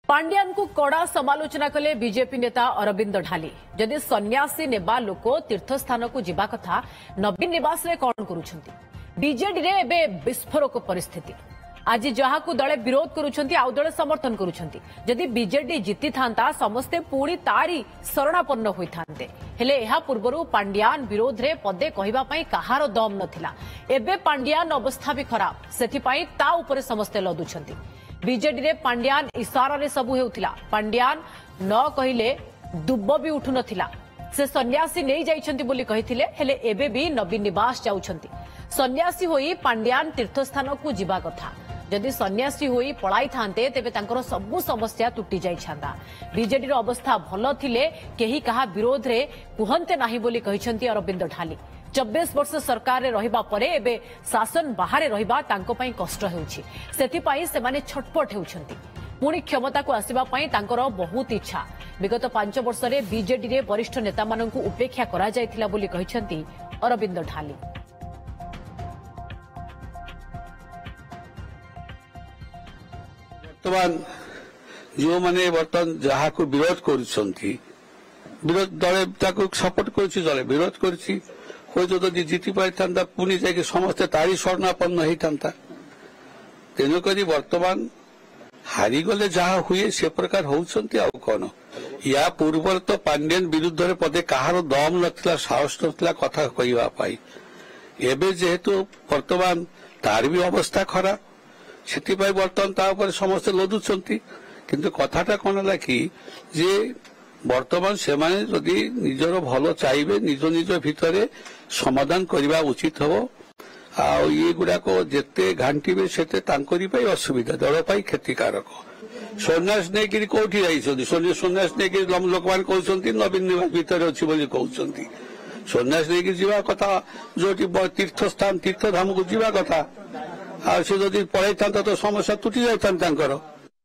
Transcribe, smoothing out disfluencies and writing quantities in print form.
पांड्यान को कड़ा समालोचना कले बीजेपी नेता अरविंद ढाली। जदि सन्यासी नेबा लोक तीर्थस्थान को जीवा कथा नवीन निवास रे कौन करुछंती? बीजेडी रे एबे विस्फोरक परिस्थिति। आज जहा को दले विरोध करुछंती आउ दले समर्थन करुछंती। जदि बीजेडी जीति थांता समस्ते पूरी तारी शरणापन्न होई थांते। हेले एहा पूर्वरु पांड्यान विरोध रे पदे कहिबा पई कहार दम नथिला। एबे पांड्यान अवस्था भी खराब, सेथि पई ता ऊपर समस्ते लदुछंती। बीजेडी रे पांड्यान इशारा रे सबु हेउथिला। पांड्यान न कहिले दुब्ब भी उठु नथिला। से सन्यासी नहीं जाइछंती बोली कहिथिले, हेले एबे भी नवीन निवास जाउछंती। सन्यासी होई पांड्यान तीर्थस्थान को जीवा कथा। जदि सन्यासी होई पळाई थांते तेबे तांकर सबु समस्या टूटी जाई छांदा। बीजेडी रो अवस्था भलो थिले केही कहा विरोध रे कुहंते नाही बोली कहिछंती अरविंद ढाली। 24 वर्ष सरकार रे रहिबा परे एबे शासन बाहरे रहिबा तांको पई कष्ट हेउछि। सेथि पई से माने छटपट हेउछंती। पुणी क्षमता को आसीबा पई तांकर बहुत इच्छा। विगत 5 वर्ष रे बीजेडी रे वरिष्ठ नेता माननकु उपेक्षा करा जायतिला बोली कहिछंती अरविंद ढाली। वर्तमान जो माने वर्तमान जहा को विरोध करुछंती, विरोध दले ताको सपोर्ट करूछि, दले विरोध करूछि। हो जदि जीति पाई थांता पुणी जाके समस्त तारी शरणापन्न होई थांता। तेणुकरी वर्तमान हारीगले जहा हुए से प्रकार होउछंती। आ कोन या पूर्व तो पांड्यान विरुद्ध रे पदे कहार दम नथिला, साहस नथिला कथा कहिबा पाई। एबे जेहेतु वर्तमान तार भी अवस्था खराब, सेति पाई वर्तमान ता ऊपर समस्त लदुछंती। किंतु कथाटा कोन होला कि जे वर्तमान से माने जदि निजर भलो चाहिए निज निज भितरे समाधान करबा उचित हो। आ ये गुडा को जेते घांटीबे सेते तांकरी पई असुविधा, दल पई क्षतिकारक। सन्यास नै कि कोठी जाइछोदी, सन्यास नै कि लोकमान कहउछंती नवीन निवास भितरे अछि बोली कहउछंती। सन्यास नै कि जीवा कथा जोटी तीर्थ स्थान तीर्थ धाम को जीवा कथा। आ से जदि पळाई थांता तो समस्या टूटी जाइथान तांकर।